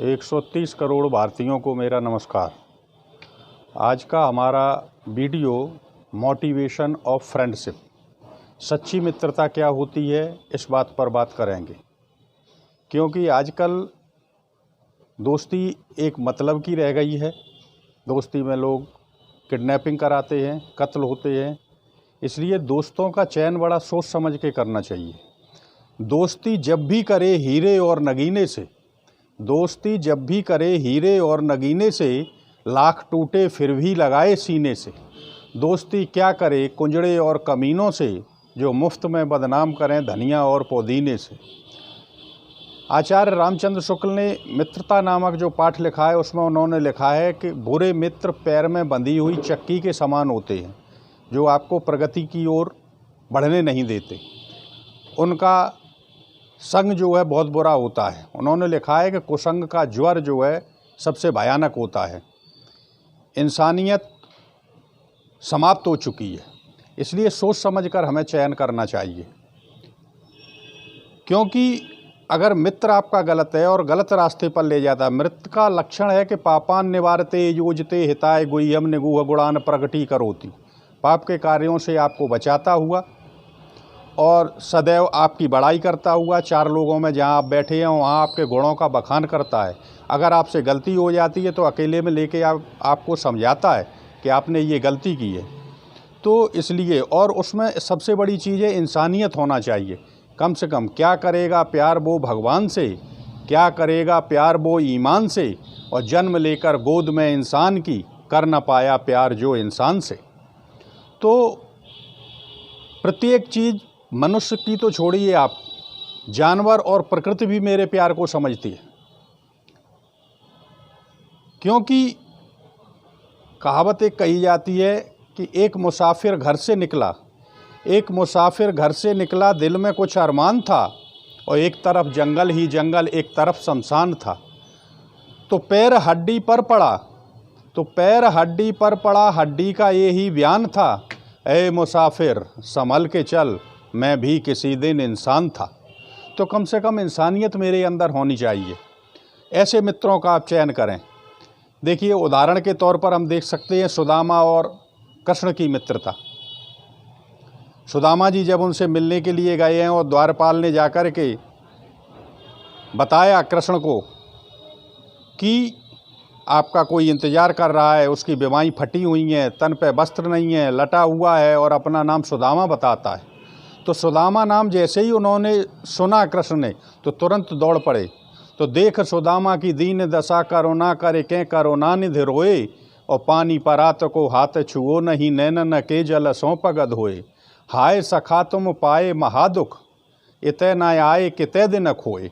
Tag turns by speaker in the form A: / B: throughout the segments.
A: 130 करोड़ भारतीयों को मेरा नमस्कार। आज का हमारा वीडियो मोटिवेशन ऑफ फ्रेंडशिप, सच्ची मित्रता क्या होती है, इस बात पर बात करेंगे। क्योंकि आजकल दोस्ती एक मतलब की रह गई है। दोस्ती में लोग किडनैपिंग कराते हैं, कत्ल होते हैं। इसलिए दोस्तों का चयन बड़ा सोच समझ के करना चाहिए। दोस्ती जब भी करे हीरे और नगीने से, दोस्ती जब भी करे हीरे और नगीने से, लाख टूटे फिर भी लगाए सीने से। दोस्ती क्या करे कुंजड़े और कमीनों से, जो मुफ्त में बदनाम करें धनिया और पुदीने से। आचार्य रामचंद्र शुक्ल ने मित्रता नामक जो पाठ लिखा है, उसमें उन्होंने लिखा है कि बुरे मित्र पैर में बंधी हुई चक्की के समान होते हैं, जो आपको प्रगति की ओर बढ़ने नहीं देते। उनका संग जो है बहुत बुरा होता है। उन्होंने लिखा है कि कुसंग का ज्वर जो है सबसे भयानक होता है। इंसानियत समाप्त हो चुकी है, इसलिए सोच समझकर हमें चयन करना चाहिए। क्योंकि अगर मित्र आपका गलत है और गलत रास्ते पर ले जाता है, मित्र का लक्षण है कि पापान निवारते योजते हिताय गुह्यम निगूह गुणान प्रगति करोति। पाप के कार्यों से आपको बचाता हुआ और सदैव आपकी बड़ाई करता हुआ, चार लोगों में जहाँ आप बैठे हैं वहाँ आपके गुणों का बखान करता है। अगर आपसे गलती हो जाती है तो अकेले में लेके आपको समझाता है कि आपने ये गलती की है। तो इसलिए, और उसमें सबसे बड़ी चीज़ है इंसानियत होना चाहिए। कम से कम क्या करेगा प्यार वो भगवान से, क्या करेगा प्यार वो ईमान से, और जन्म लेकर गोद में इंसान की, कर न पाया प्यार जो इंसान से। तो प्रत्येक चीज़, मनुष्य की तो छोड़िए आप, जानवर और प्रकृति भी मेरे प्यार को समझती है। क्योंकि कहावत एक कही जाती है कि एक मुसाफिर घर से निकला, एक मुसाफिर घर से निकला, दिल में कुछ अरमान था, और एक तरफ जंगल ही जंगल, एक तरफ शमशान था। तो पैर हड्डी पर पड़ा, तो पैर हड्डी पर पड़ा, हड्डी का ये ही बयान था, ए मुसाफिर संभल के चल, मैं भी किसी दिन इंसान था। तो कम से कम इंसानियत मेरे अंदर होनी चाहिए। ऐसे मित्रों का आप चयन करें। देखिए, उदाहरण के तौर पर हम देख सकते हैं सुदामा और कृष्ण की मित्रता। सुदामा जी जब उनसे मिलने के लिए गए हैं और द्वारपाल ने जाकर के बताया कृष्ण को कि आपका कोई इंतज़ार कर रहा है, उसकी बीमारी फटी हुई हैं, तन पे वस्त्र नहीं है, लटा हुआ है और अपना नाम सुदामा बताता है। तो सुदामा नाम जैसे ही उन्होंने सुना कृष्ण ने, तो तुरंत दौड़ पड़े। तो देख सुदामा की दीन दशा, करुणा करे के करुणा निधि रोए, और पानी परात को हाथ छुओ नहीं, नैनन के जल सौंप गद होए। हाय सखा तुम पाए महादुख, इतने न आए कितने दिन खोए।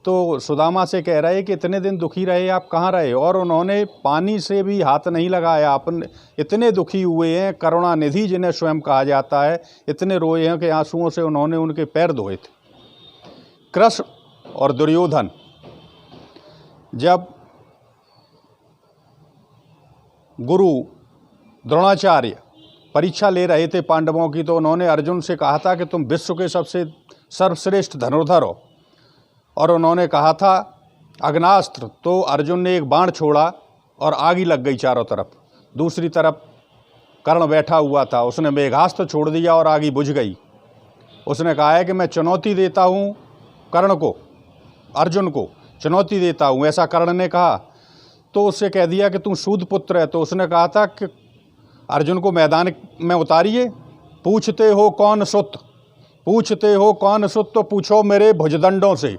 A: तो सुदामा से कह रहे कि इतने दिन दुखी रहे, आप कहाँ रहे, और उन्होंने पानी से भी हाथ नहीं लगाया। अपने इतने दुखी हुए हैं, करुणा निधि जिन्हें स्वयं कहा जाता है, इतने रोए हैं कि आंसुओं से उन्होंने उनके पैर धोए थे। कृष्ण और दुर्योधन जब गुरु द्रोणाचार्य परीक्षा ले रहे थे पांडवों की, तो उन्होंने अर्जुन से कहा था कि तुम विश्व के सबसे सर्वश्रेष्ठ धनुर्धर हो, और उन्होंने कहा था अग्नास्त्र। तो अर्जुन ने एक बाण छोड़ा और आग ही लग गई चारों तरफ। दूसरी तरफ कर्ण बैठा हुआ था, उसने मेघास्त्र छोड़ दिया और आग ही बुझ गई। उसने कहा है कि मैं चुनौती देता हूँ कर्ण को, अर्जुन को चुनौती देता हूँ, ऐसा कर्ण ने कहा। तो उससे कह दिया कि तू सूद पुत्र है। तो उसने कहा था कि अर्जुन को मैदान में उतारिए, पूछते हो कौन सुत, पूछते हो कौन सुत, तो पूछो मेरे भुजदंडों से।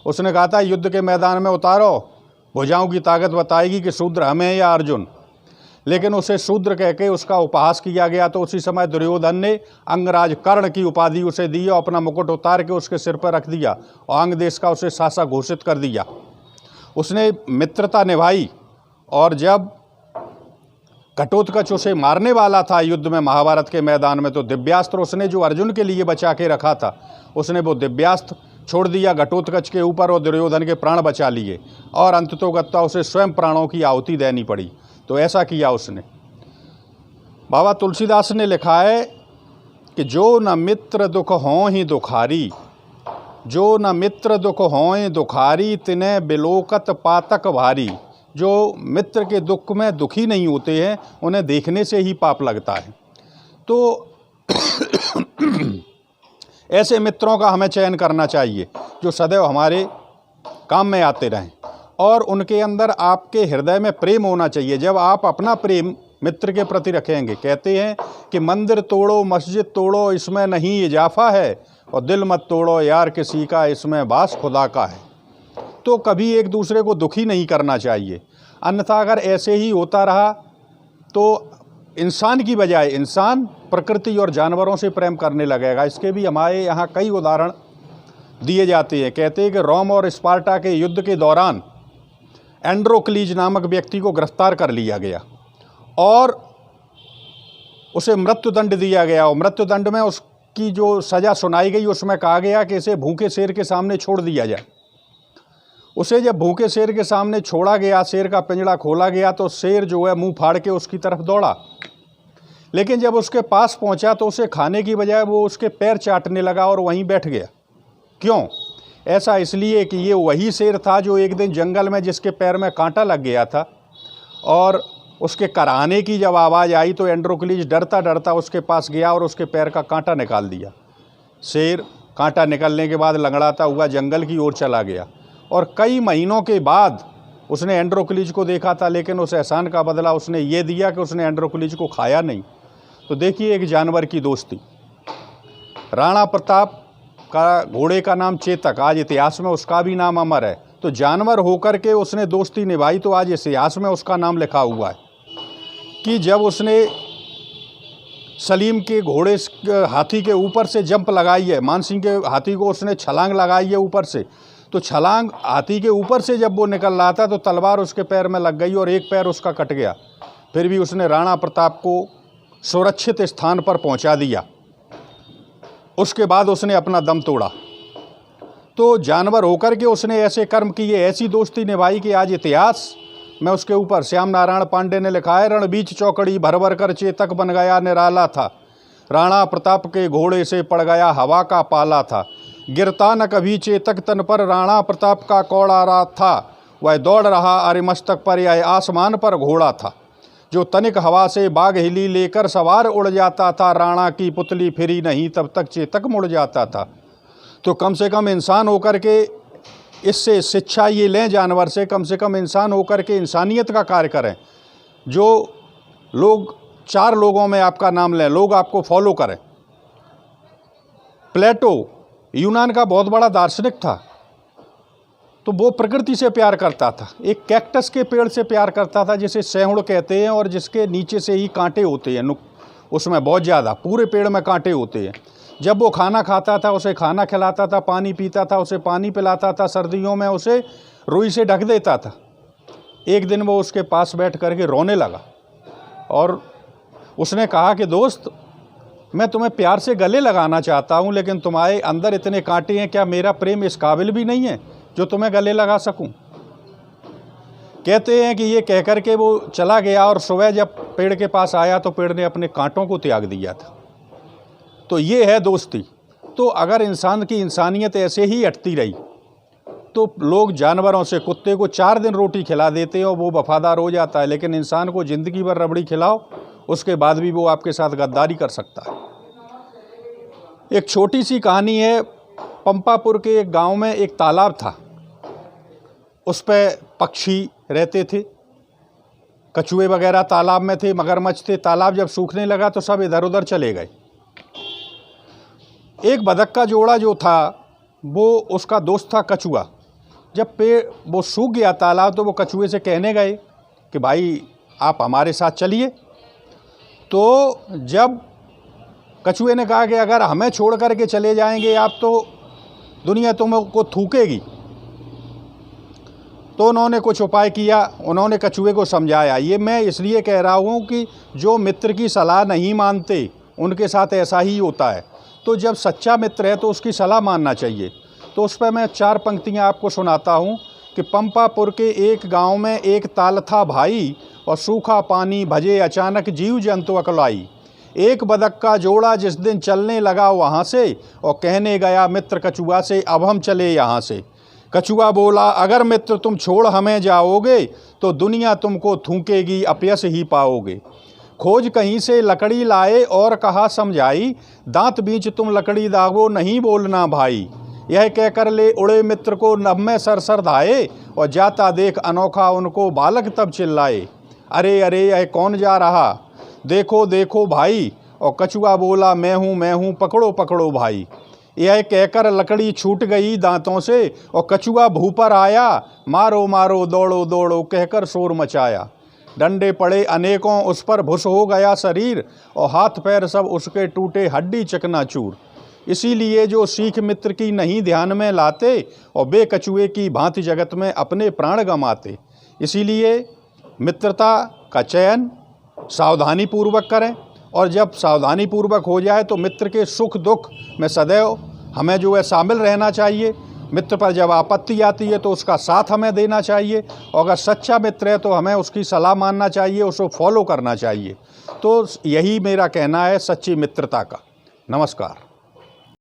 A: उसने कहा था युद्ध के मैदान में उतारो, भुजाओं की ताकत बताएगी कि शूद्र हमें या अर्जुन। लेकिन उसे शूद्र कह के उसका उपहास किया गया। तो उसी समय दुर्योधन ने अंगराज कर्ण की उपाधि उसे दी और अपना मुकुट उतार के उसके सिर पर रख दिया और अंग देश का उसे शासक घोषित कर दिया। उसने मित्रता निभाई, और जब घटोत्कच उसे मारने वाला था युद्ध में महाभारत के मैदान में, तो दिव्यास्त्र उसने जो अर्जुन के लिए बचा के रखा था, उसने वो दिव्यास्त्र छोड़ दिया घटोत्कच के ऊपर और दुर्योधन के प्राण बचा लिए, और अंततोगत्वा उसे स्वयं प्राणों की आहुति देनी पड़ी। तो ऐसा किया उसने। बाबा तुलसीदास ने लिखा है कि जो न मित्र दुख हों ही दुखारी, जो न मित्र दुख होएं दुखारी तिन्हें बिलोकत पातक भारी। जो मित्र के दुख में दुखी नहीं होते हैं उन्हें देखने से ही पाप लगता है। तो ऐसे मित्रों का हमें चयन करना चाहिए जो सदैव हमारे काम में आते रहें और उनके अंदर आपके हृदय में प्रेम होना चाहिए। जब आप अपना प्रेम मित्र के प्रति रखेंगे, कहते हैं कि मंदिर तोड़ो मस्जिद तोड़ो इसमें नहीं इजाफा है, और दिल मत तोड़ो यार किसी का इसमें वास खुदा का है। तो कभी एक दूसरे को दुखी नहीं करना चाहिए, अन्यथा अगर ऐसे ही होता रहा तो इंसान की बजाय इंसान प्रकृति और जानवरों से प्रेम करने लगेगा। इसके भी हमारे यहाँ कई उदाहरण दिए जाते हैं। कहते हैं कि रोम और स्पार्टा के युद्ध के दौरान एंड्रोक्लीज नामक व्यक्ति को गिरफ्तार कर लिया गया और उसे मृत्युदंड दिया गया, और मृत्युदंड में उसकी जो सज़ा सुनाई गई उसमें कहा गया कि इसे भूखे शेर के सामने छोड़ दिया जाए। उसे जब भूखे शेर के सामने छोड़ा गया, शेर का पिंजड़ा खोला गया, तो शेर जो है मुंह फाड़ के उसकी तरफ दौड़ा, लेकिन जब उसके पास पहुंचा तो उसे खाने की बजाय वो उसके पैर चाटने लगा और वहीं बैठ गया। क्यों? ऐसा इसलिए कि ये वही शेर था जो एक दिन जंगल में जिसके पैर में कांटा लग गया था, और उसके कराहने की जब आवाज़ आई तो एंड्रोक्लीज डरता डरता उसके पास गया और उसके पैर का कांटा निकाल दिया। शेर कांटा निकलने के बाद लंगड़ाता हुआ जंगल की ओर चला गया, और कई महीनों के बाद उसने एंड्रोक्लीज को देखा था, लेकिन उस एहसान का बदला उसने ये दिया कि उसने एंड्रोक्लीज को खाया नहीं। तो देखिए एक जानवर की दोस्ती। राणा प्रताप का घोड़े का नाम चेतक, आज इतिहास में उसका भी नाम अमर है। तो जानवर होकर के उसने दोस्ती निभाई, तो आज इतिहास में उसका नाम लिखा हुआ है कि जब उसने सलीम के घोड़े हाथी के ऊपर से जंप लगाई है, मानसिंह के हाथी को उसने छलांग लगाई है ऊपर से, तो छलांग हाथी के ऊपर से जब वो निकल रहा था तो तलवार उसके पैर में लग गई और एक पैर उसका कट गया। फिर भी उसने राणा प्रताप को सुरक्षित स्थान पर पहुंचा दिया। उसके बाद उसने अपना दम तोड़ा। तो जानवर होकर के उसने ऐसे कर्म किए, ऐसी दोस्ती निभाई कि आज इतिहास में उसके ऊपर श्याम नारायण पांडे ने लिखा है, रण बीच चौकड़ी भर भर कर चेतक बन गया निराला था, राणा प्रताप के घोड़े से पड़ गया हवा का पाला था, गिरता न कभी चेतक तन पर राणा प्रताप का कौड़ा रात था, वह दौड़ रहा अरे मस्तक पर यह आसमान पर घोड़ा था, जो तनिक हवा से बाग हिली लेकर सवार उड़ जाता था, राणा की पुतली फिरी नहीं तब तक चेतक मुड़ जाता था। तो कम से कम इंसान होकर के इससे शिक्षा ये लें जानवर से, कम कम इंसान होकर के इंसानियत का कार्य करें। जो लोग 4 लोगों में आपका नाम लें, लोग आपको फॉलो करें। प्लेटो यूनान का बहुत बड़ा दार्शनिक था, तो वो प्रकृति से प्यार करता था। एक कैक्टस के पेड़ से प्यार करता था जिसे सेहुड़ कहते हैं, और जिसके नीचे से ही कांटे होते हैं, उसमें बहुत ज़्यादा, पूरे पेड़ में कांटे होते हैं। जब वो खाना खाता था उसे खाना खिलाता था, पानी पीता था उसे पानी पिलाता था, सर्दियों में उसे रुई से ढक देता था। एक दिन वो उसके पास बैठ करके रोने लगा और उसने कहा कि दोस्त, मैं तुम्हें प्यार से गले लगाना चाहता हूँ, लेकिन तुम्हारे अंदर इतने कांटे हैं, क्या मेरा प्रेम इस काबिल भी नहीं है जो तुम्हें गले लगा सकूं? कहते हैं कि ये कहकर के वो चला गया, और सुबह जब पेड़ के पास आया तो पेड़ ने अपने कांटों को त्याग दिया था। तो ये है दोस्ती। तो अगर इंसान की इंसानियत ऐसे ही अटती रही तो लोग जानवरों से, कुत्ते को 4 दिन रोटी खिला देते हैं और वो वफादार हो जाता है, लेकिन इंसान को ज़िंदगी भर रबड़ी खिलाओ, उसके बाद भी वो आपके साथ गद्दारी कर सकता है। एक छोटी सी कहानी है। पंपापुर के एक गांव में एक तालाब था, उस पर पक्षी रहते थे, कछुए वगैरह तालाब में थे, मगरमच्छ थे। तालाब जब सूखने लगा तो सब इधर उधर चले गए। एक बतख का जोड़ा जो था वो उसका दोस्त था कछुआ। जब वो सूख गया तालाब तो वो कछुए से कहने गए कि भाई आप हमारे साथ चलिए। तो जब कछुए ने कहा कि अगर हमें छोड़ करके चले जाएंगे आप तो दुनिया तुमको थूकेगी, तो उन्होंने कुछ उपाय किया। उन्होंने कछुए को समझाया। ये मैं इसलिए कह रहा हूँ कि जो मित्र की सलाह नहीं मानते उनके साथ ऐसा ही होता है। तो जब सच्चा मित्र है तो उसकी सलाह मानना चाहिए। तो उस पर मैं 4 पंक्तियाँ आपको सुनाता हूँ कि पंपापुर के एक गांव में एक ताल था भाई, और सूखा पानी भजे अचानक जीव जंतु अकलाई, एक बदक का जोड़ा जिस दिन चलने लगा वहाँ से, और कहने गया मित्र कछुआ से, अब हम चले यहाँ से। कछुआ बोला, अगर मित्र तुम छोड़ हमें जाओगे तो दुनिया तुमको थूकेगी, अपयश ही पाओगे। खोज कहीं से लकड़ी लाए और कहा समझाई, दांत बीच तुम लकड़ी दागो, नहीं बोलना भाई। यह कहकर ले उड़े मित्र को नभ में सरसर धाए, और जाता देख अनोखा उनको बालक तब चिल्लाए, अरे अरे यह कौन जा रहा, देखो देखो भाई। और कछुआ बोला, मैं हूँ, पकड़ो पकड़ो भाई। यह कहकर लकड़ी छूट गई दांतों से, और कछुआ भू पर आया, मारो मारो दौड़ो दौड़ो कहकर शोर मचाया। डंडे पड़े अनेकों उस पर, भुस हो गया शरीर, और हाथ पैर सब उसके टूटे, हड्डी चकनाचूर। इसीलिए जो सीख मित्र की नहीं ध्यान में लाते, और बे कछुए की भांति जगत में अपने प्राण गंवाते। इसीलिए मित्रता का चयन सावधानी पूर्वक करें, और जब सावधानी पूर्वक हो जाए तो मित्र के सुख दुख में सदैव हमें जो है शामिल रहना चाहिए। मित्र पर जब आपत्ति आती है तो उसका साथ हमें देना चाहिए, और अगर सच्चा मित्र है तो हमें उसकी सलाह मानना चाहिए, उसको फॉलो करना चाहिए। तो यही मेरा कहना है सच्ची मित्रता का। नमस्कार।